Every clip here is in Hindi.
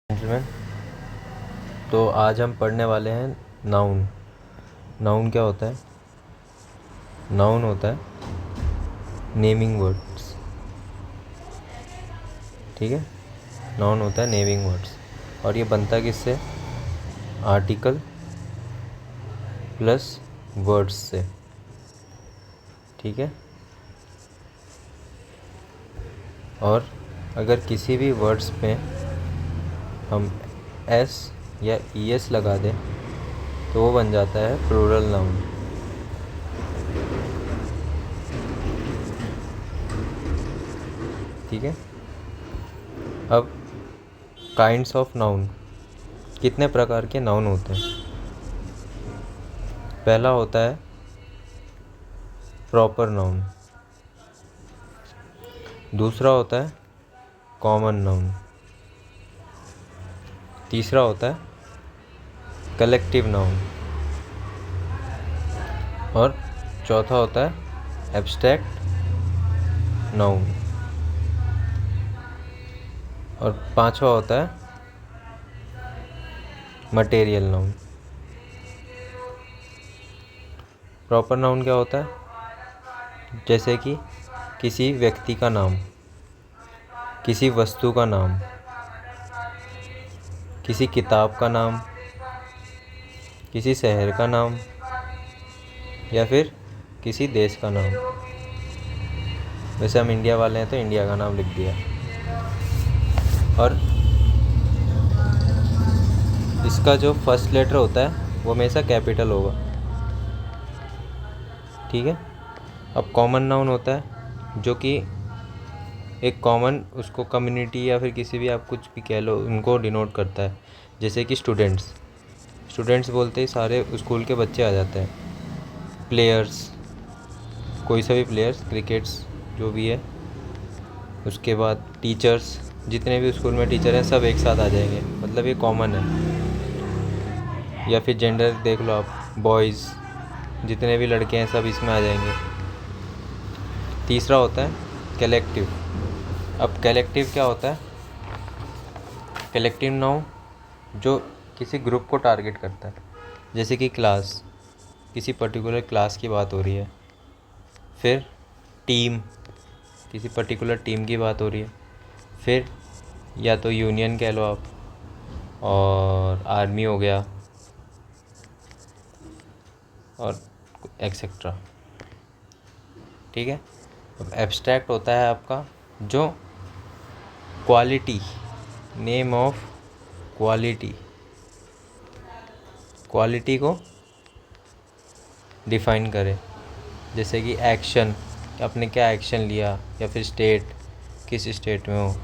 जेंटलमैन, तो आज हम पढ़ने वाले हैं नाउन। नाउन क्या होता है? नाउन होता है नेमिंग वर्ड्स। ठीक है, नाउन होता है नेमिंग वर्ड्स। और ये बनता किससे? आर्टिकल प्लस वर्ड्स से। ठीक है, और अगर किसी भी वर्ड्स में हम एस या ई एस लगा दें तो वो बन जाता है प्लूरल नाउन। ठीक है, अब काइंड्स ऑफ नाउन, कितने प्रकार के नाउन होते हैं? पहला होता है प्रॉपर नाउन, दूसरा होता है कॉमन नाउन, तीसरा होता है कलेक्टिव नाउन, और चौथा होता है एब्स्ट्रैक्ट नाउन, और पांचवा होता है मटेरियल नाउन। प्रॉपर नाउन क्या होता है? जैसे कि किसी व्यक्ति का नाम, किसी वस्तु का नाम, किसी किताब का नाम, किसी शहर का नाम, या फिर किसी देश का नाम। वैसे हम इंडिया वाले हैं तो इंडिया का नाम लिख दिया। और इसका जो फर्स्ट लेटर होता है वो हमेशा कैपिटल होगा। ठीक है, अब कॉमन नाउन होता है जो कि एक कॉमन उसको कम्युनिटी या फिर किसी भी आप कुछ भी कह लो उनको डिनोट करता है। जैसे कि स्टूडेंट्स बोलते ही सारे स्कूल के बच्चे आ जाते हैं। प्लेयर्स, कोई सा भी प्लेयर्स, क्रिकेट्स जो भी है। उसके बाद टीचर्स, जितने भी स्कूल में टीचर हैं सब एक साथ आ जाएंगे, मतलब ये कॉमन है। या फिर जेंडर देख लो आप, बॉयज़, जितने भी लड़के हैं सब इसमें आ जाएंगे। तीसरा होता है कलेक्टिव। अब कलेक्टिव क्या होता है? कलेक्टिव नाउन जो किसी ग्रुप को टारगेट करता है। जैसे कि क्लास, किसी पर्टिकुलर क्लास की बात हो रही है। फिर टीम, किसी पर्टिकुलर टीम की बात हो रही है। फिर या तो यूनियन कह लो आप, और आर्मी हो गया, और एक्सेट्रा। ठीक है, अब एब्स्ट्रैक्ट होता है आपका जो quality, name of quality, quality को डिफाइन करे। जैसे कि एक्शन, आपने क्या एक्शन लिया, या फिर स्टेट, किस स्टेट में हो।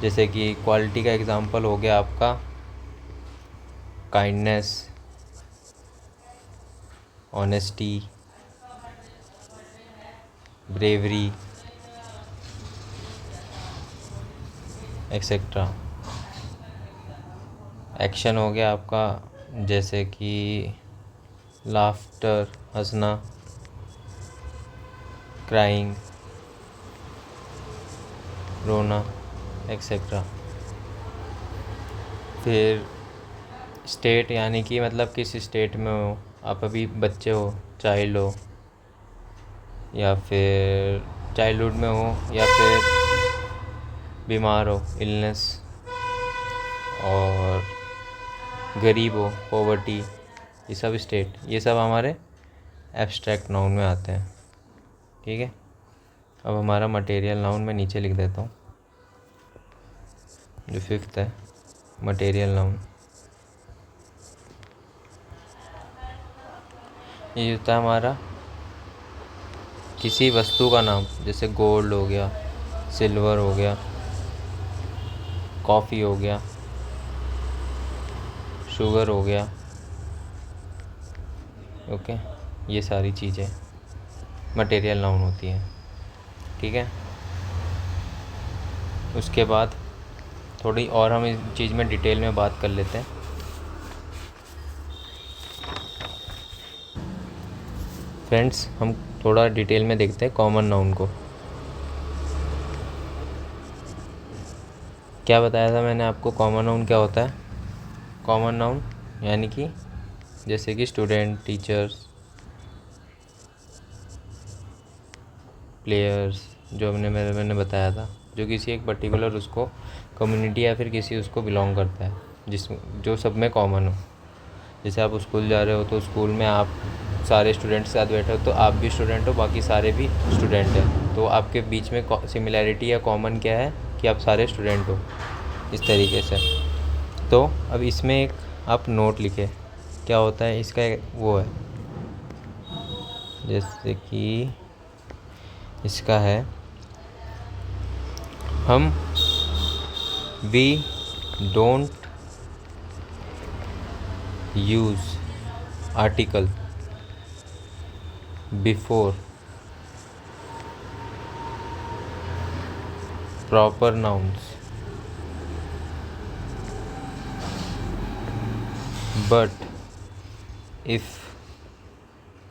जैसे कि क्वालिटी का एग्जांपल हो गया आपका kindness, honesty, bravery, etcetera. Action हो गया आपका जैसे कि लाफ्टर, हंसना, क्राइंग, रोना, एक्सेट्रा। फिर स्टेट, यानी कि मतलब किस स्टेट में हो आप, अभी बच्चे हो, चाइल्ड हो, या फिर चाइल्डहुड में हो, या फिर बीमार हो, इलनेस, और गरीब हो, पॉवर्टी। ये सब स्टेट, ये सब हमारे एब्स्ट्रैक्ट नाउन में आते हैं। ठीक है, अब हमारा मटेरियल नाउन मैं नीचे लिख देता हूँ। जो फिफ्थ है मटेरियल नाउन, ये होता है हमारा किसी वस्तु का नाम। जैसे गोल्ड हो गया, सिल्वर हो गया, कॉफ़ी हो गया, शुगर हो गया। ओके, ये सारी चीज़ें मटेरियल नाउन होती हैं। ठीक है, उसके बाद थोड़ी और हम इस चीज़ में डिटेल में बात कर लेते हैं। फ्रेंड्स, हम थोड़ा डिटेल में देखते हैं कॉमन नाउन को। क्या बताया था मैंने आपको? कॉमन नाउन क्या होता है? कॉमन नाउन यानी कि जैसे कि स्टूडेंट, टीचर्स, प्लेयर्स, जो मैंने बताया था, जो किसी एक पर्टिकुलर उसको कम्युनिटी या फिर किसी उसको बिलोंग करता है, जो सब में कॉमन हो। जैसे आप स्कूल जा रहे हो तो स्कूल में आप सारे स्टूडेंट्स के साथ बैठे हो, तो आप भी स्टूडेंट हो, बाकी सारे भी स्टूडेंट हैं, तो आपके बीच में सिमिलैरिटी या कॉमन क्या है कि आप सारे स्टूडेंट हो, इस तरीके से। तो अब इसमें एक आप नोट लिखे, क्या होता है इसका वो है, जैसे कि इसका है, हम we don't use article before proper nouns, but if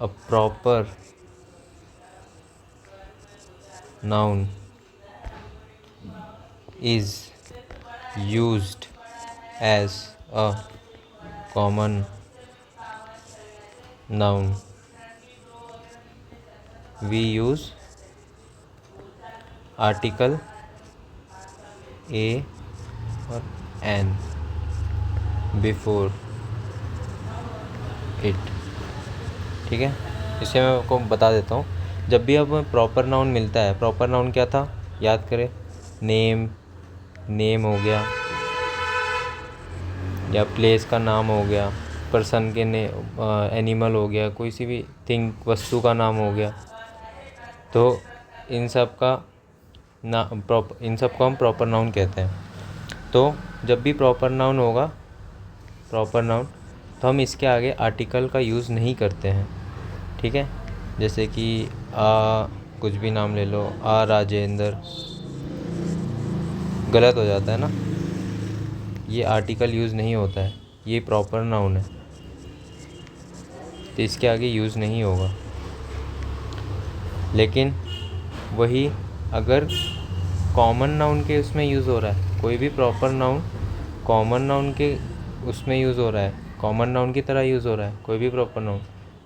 a proper noun is used as a common noun, we use article a और an before it। ठीक है, इसे मैं आपको बता देता हूँ। जब भी अब प्रॉपर नाउन मिलता है, प्रॉपर नाउन क्या था याद करें, नेम हो गया, या प्लेस का नाम हो गया, पर्सन के एनिमल हो गया, कोई सी भी थिंग, वस्तु का नाम हो गया। तो इन सब को हम प्रॉपर नाउन कहते हैं। तो जब भी प्रॉपर नाउन होगा, प्रॉपर नाउन, तो हम इसके आगे आर्टिकल का यूज़ नहीं करते हैं। ठीक है, जैसे कि कुछ भी नाम ले लो, राजेंद्र, गलत हो जाता है ना, ये आर्टिकल यूज़ नहीं होता है, ये प्रॉपर नाउन है, तो इसके आगे यूज़ नहीं होगा। लेकिन वही अगर कॉमन नाउन के उसमें यूज़ हो रहा है, कोई भी प्रॉपर नाउन कॉमन नाउन के उसमें यूज़ हो रहा है, कॉमन नाउन की तरह यूज़ हो रहा है कोई भी प्रॉपर नाउन,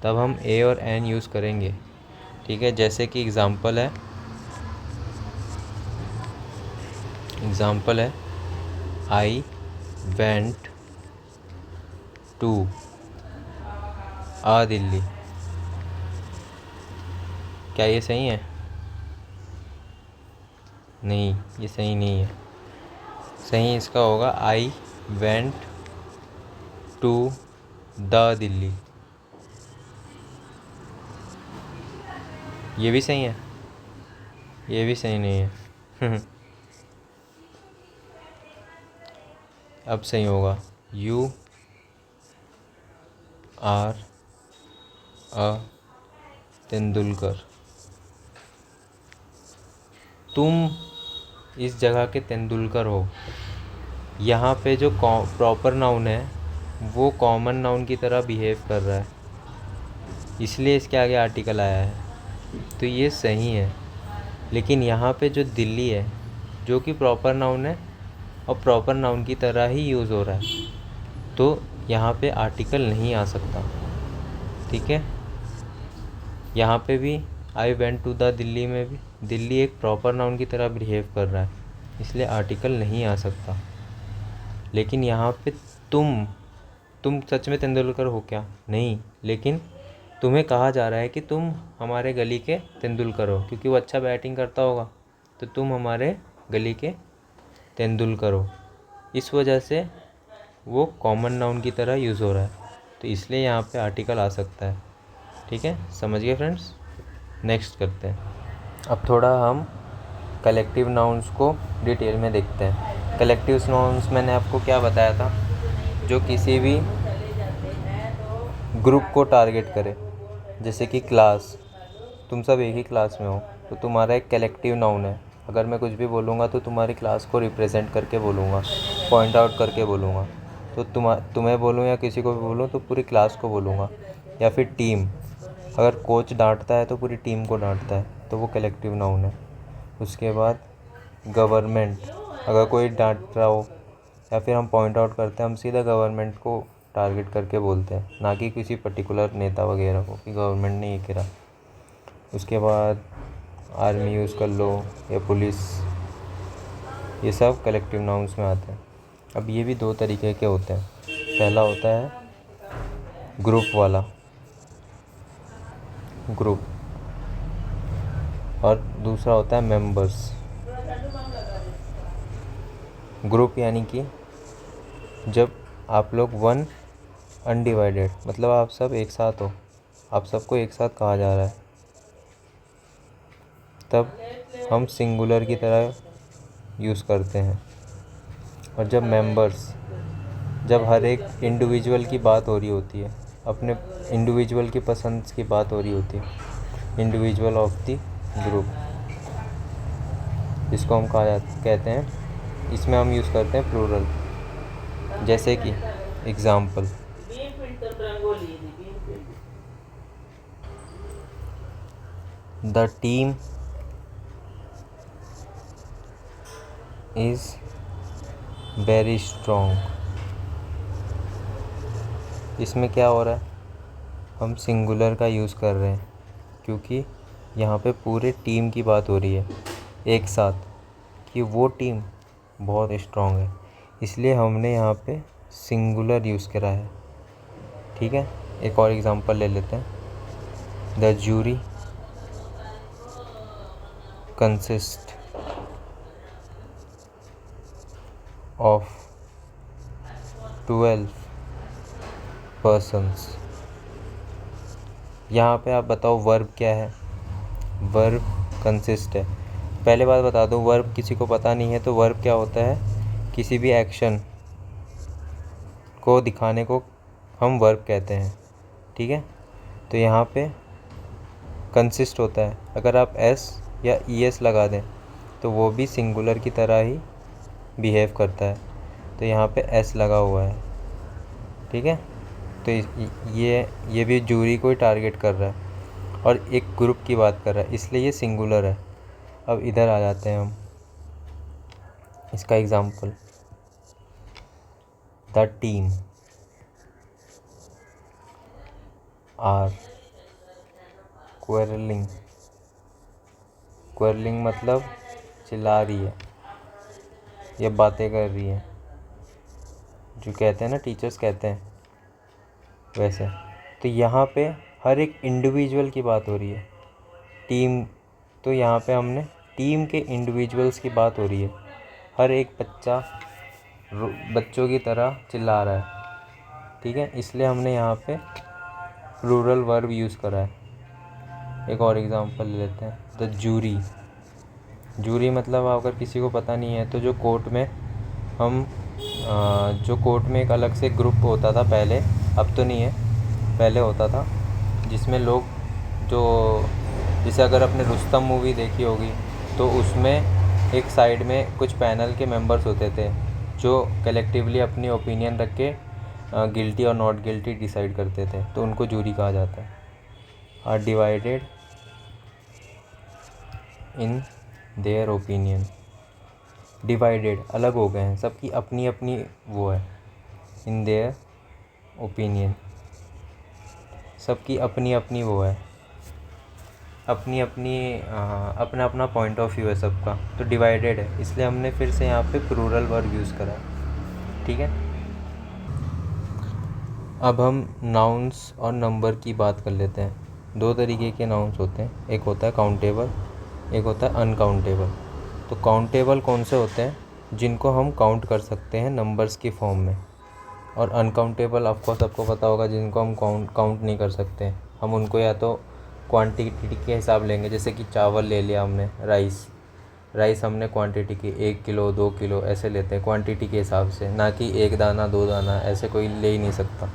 तब हम ए और एन यूज़ करेंगे। ठीक है, जैसे कि एग्ज़ाम्पल है आई वेंट टू दिल्ली। क्या ये सही है? नहीं, ये सही नहीं है। सही इसका होगा I went to the Delhi. ये भी सही है? ये भी सही नहीं है। अब सही होगा, यू आर अ तेंदुलकर। तुम इस जगह के तेंदुलकर हो। यहाँ पे जो प्रॉपर नाउन है वो कॉमन नाउन की तरह बिहेव कर रहा है, इसलिए इसके आगे आर्टिकल आया है, तो ये सही है। लेकिन यहाँ पे जो दिल्ली है, जो कि प्रॉपर नाउन है और प्रॉपर नाउन की तरह ही यूज़ हो रहा है, तो यहाँ पे आर्टिकल नहीं आ सकता। ठीक है, यहाँ पे भी I went to the Delhi में भी दिल्ली एक प्रॉपर नाउन की तरह बिहेव कर रहा है, इसलिए आर्टिकल नहीं आ सकता। लेकिन यहाँ पे तुम सच में तेंदुलकर हो क्या? नहीं, लेकिन तुम्हें कहा जा रहा है कि तुम हमारे गली के तेंदुलकर हो, क्योंकि वो अच्छा बैटिंग करता होगा, तो तुम हमारे गली के तेंदुलकर हो। इस वजह से वो कॉमन नाउन की तरह यूज़ हो रहा है, तो इसलिए यहाँ पे आर्टिकल आ सकता है। ठीक है, समझ गए फ्रेंड्स? नेक्स्ट करते हैं। अब थोड़ा हम कलेक्टिव नाउन्स को डिटेल में देखते हैं। कलेक्टिव नाउन्स मैंने आपको क्या बताया था, जो किसी भी ग्रुप को टारगेट करे। जैसे कि क्लास, तुम सब एक ही क्लास में हो, तो तुम्हारा एक कलेक्टिव नाउन है। अगर मैं कुछ भी बोलूँगा तो तुम्हारी क्लास को रिप्रेजेंट करके बोलूँगा, पॉइंट आउट करके बोलूँगा। तो तुम्हें बोलूँ या किसी को भी बोलूँ तो पूरी क्लास को बोलूँगा। या फिर टीम, अगर कोच डांटता है तो पूरी टीम को डांटता है, तो वो कलेक्टिव नाउन है। उसके बाद गवर्नमेंट, अगर कोई डांट रहा हो या फिर हम पॉइंट आउट करते हैं, हम सीधा गवर्नमेंट को टारगेट करके बोलते हैं, ना कि किसी पर्टिकुलर नेता वगैरह को कि गवर्नमेंट ने ये करा। उसके बाद आर्मी यूज़ कर लो या पुलिस, ये सब कलेक्टिव नाउन्स में आते हैं। अब ये भी दो तरीके के होते हैं। पहला होता है ग्रुप वाला, ग्रुप, और दूसरा होता है मेंबर्स। ग्रुप यानी कि जब आप लोग वन अनडिवाइडेड, मतलब आप सब एक साथ हो, आप सबको एक साथ कहा जा रहा है, तब हम सिंगुलर की तरह यूज़ करते हैं। और जब मेंबर्स, जब हर एक इंडिविजुअल की बात हो रही होती है, अपने इंडिविजुअल की पसंद की बात हो रही होती है, इंडिविजुअल ऑफ द ग्रुप, इसको हम कहते हैं, इसमें हम यूज़ करते हैं प्लूरल। जैसे कि example, the team is very strong. इसमें क्या हो रहा है, हम सिंगुलर का यूज़ कर रहे हैं क्योंकि यहाँ पे पूरे टीम की बात हो रही है एक साथ, कि वो टीम बहुत स्ट्रॉन्ग है, इसलिए हमने यहाँ पे सिंगुलर यूज़ करा है। ठीक है, एक और एग्ज़ाम्पल ले लेते हैं। The jury consist of 12 persons. यहाँ पे आप बताओ वर्ब क्या है। वर्ब कंसिस्ट है। पहले बात बता दूँ, वर्ब किसी को पता नहीं है तो वर्ब क्या होता है, किसी भी एक्शन को दिखाने को हम वर्ब कहते हैं। ठीक है, तो यहाँ पे कंसिस्ट होता है, अगर आप एस या ईएस लगा दें तो वो भी सिंगुलर की तरह ही बिहेव करता है, तो यहाँ पे एस लगा हुआ है। ठीक है, तो ये भी जूरी को ही टारगेट कर रहा है और एक ग्रुप की बात कर रहा है, इसलिए ये सिंगुलर है। अब इधर आ जाते हैं हम, इसका example, the team are quarrelling. Quarrelling मतलब चिल्ला रही है, ये बातें कर रही है, जो कहते हैं ना टीचर्स कहते हैं वैसे। तो यहाँ पे हर एक इंडिविजुअल की बात हो रही है, टीम, तो यहाँ पे हमने टीम के इंडिविजुअल्स की बात हो रही है। हर एक बच्चा बच्चों की तरह चिल्ला रहा है। ठीक है, इसलिए हमने यहाँ पे प्लूरल वर्ब यूज़ करा है। एक और एग्ज़ाम्पल ले लेते हैं, द जूरी। जूरी मतलब अगर किसी को पता नहीं है तो जो कोर्ट में जो कोर्ट में एक अलग से ग्रुप होता था पहले, अब तो नहीं है, पहले होता था, जिसमें लोग जैसे अगर आपने रुस्तम मूवी देखी होगी तो उसमें एक साइड में कुछ पैनल के मेंबर्स होते थे जो कलेक्टिवली अपनी ओपिनियन रख के गिल्टी और नॉट गिल्टी डिसाइड करते थे, तो उनको जूरी कहा जाता है। Are divided in their opinion. Divided, अलग हो गए हैं, सबकी अपनी अपनी वो है, इन देयर ओपिनियन, सबकी अपनी अपनी वो है, अपनी अपनी अपना अपना पॉइंट ऑफ व्यू है सबका, तो डिवाइडेड है, इसलिए हमने फिर से यहाँ पे प्लूरल वर्ब यूज़ करा है। ठीक है, अब हम नाउन्स और नंबर की बात कर लेते हैं। दो तरीके के नाउन्स होते हैं, एक होता है काउंटेबल, एक होता है अनकाउंटेबल। तो काउंटेबल कौन से होते हैं, जिनको हम काउंट कर सकते हैं नंबर्स की फॉर्म में, और अनकाउंटेबल आपको सबको पता होगा जिनको हम काउंट नहीं कर सकते। हम उनको या तो क्वांटिटी के हिसाब लेंगे, जैसे कि चावल ले लिया हमने, राइस हमने क्वांटिटी की 1 किलो 2 किलो ऐसे लेते हैं क्वांटिटी के हिसाब से, ना कि 1 दाना 2 दाना, ऐसे कोई ले ही नहीं सकता।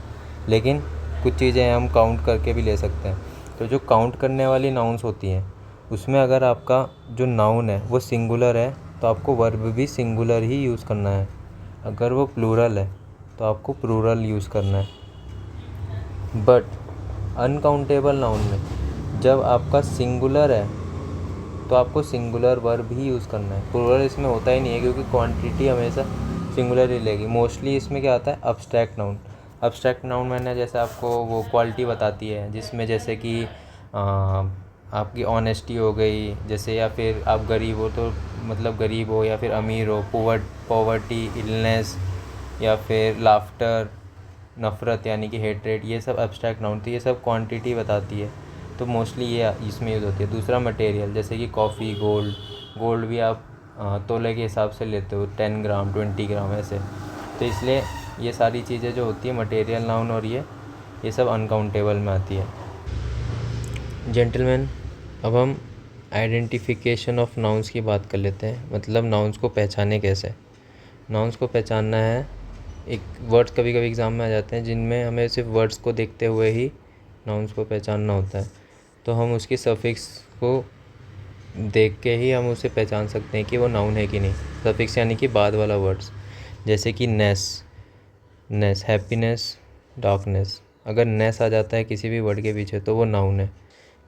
लेकिन कुछ चीज़ें हम काउंट करके भी ले सकते हैं। तो जो काउंट करने वाली नाउन्स होती हैं, उसमें अगर आपका जो नाउन है वो सिंगुलर है तो आपको वर्ब भी सिंगुलर ही यूज़ करना है, अगर वो प्लूरल है तो आपको प्लूरल यूज़ करना है। बट अनकाउंटेबल नाउन में जब आपका सिंगुलर है तो आपको सिंगुलर वर्ब ही यूज़ करना है, प्लूरल इसमें होता ही नहीं है, क्योंकि क्वांटिटी हमेशा सिंगुलर ही लेगी। मोस्टली इसमें क्या आता है, अब्स्ट्रैक्ट नाउन। अब्स्ट्रैक्ट नाउन मैंने जैसे आपको वो क्वालिटी बताती है, जिसमें जैसे कि आपकी ऑनेस्टी हो गई, जैसे, या फिर आप गरीब हो तो मतलब गरीब हो, या फिर अमीर हो, पॉवर्टी, इलनेस, या फिर लाफ्टर, नफ़रत यानी कि हेट्रेड, ये सब एब्स्ट्रैक्ट नाउन। तो ये सब क्वांटिटी बताती है, तो मोस्टली ये इसमें यूज़ होती है। दूसरा मटेरियल, जैसे कि कॉफ़ी, गोल्ड। गोल्ड भी आप तोले के हिसाब से लेते हो, 10 ग्राम, 20 ग्राम ऐसे। तो इसलिए ये सारी चीज़ें जो होती है मटेरियल नाउन, और ये सब अनकाउंटेबल में आती है। जेंटलमैन, अब हम आइडेंटिफिकेशन ऑफ नाउन्स की बात कर लेते हैं, मतलब नाउन्स को पहचाने कैसे। नाउन्स को पहचानना है, एक वर्ड्स कभी कभी एग्ज़ाम में आ जाते हैं जिनमें हमें सिर्फ वर्ड्स को देखते हुए ही नाउन्स को पहचानना होता है, तो हम उसकी सफिक्स को देख के ही हम उसे पहचान सकते हैं कि वो नाउन है कि नहीं। सफिक्स यानी कि बाद वाला वर्ड्स, जैसे कि नेस, हैप्पीनेस, डार्कनेस। अगर नेस आ जाता है किसी भी वर्ड के पीछे तो वो नाउन है।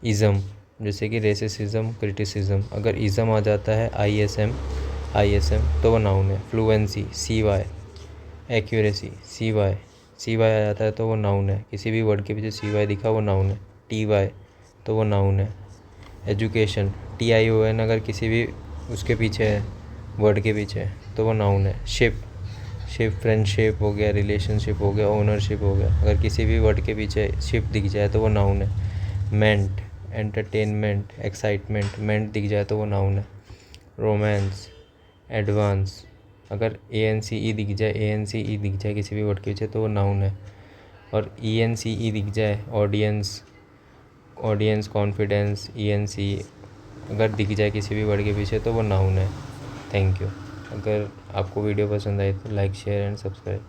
इज़म, जैसे कि रेसिज्म, क्रिटिसिज्म, अगर इज़म आ जाता है ISM तो वो नाउन है। फ्लुएंसी, CY, एक्यूरेसी, CY आ जाता है तो वो नाउन है। किसी भी वर्ड के पीछे CY दिखा वो नाउन है। TY तो वो नाउन है। एजुकेशन, TION अगर किसी भी उसके पीछे है, वर्ड के पीछे, तो वो नाउन है। शिप, फ्रेंडशिप हो गया, रिलेशनशिप हो गया, ओनरशिप हो गया, अगर किसी भी वर्ड के पीछे शिप दिख जाए तो वो नाउन है। मेंट, एंटरटेनमेंट, एक्साइटमेंट, मेंट दिख जाए तो वो नाउन है। रोमांस, एडवांस, अगर ANCE दिख जाए किसी भी वर्ड के पीछे तो वो नाउन है। और ENCE दिख जाए, ऑडियंस, कॉन्फिडेंस, ENCE अगर दिख जाए किसी भी वर्ड के पीछे तो वो नाउन है। Thank you. अगर आपको वीडियो पसंद आई तो लाइक, शेयर एंड सब्सक्राइब।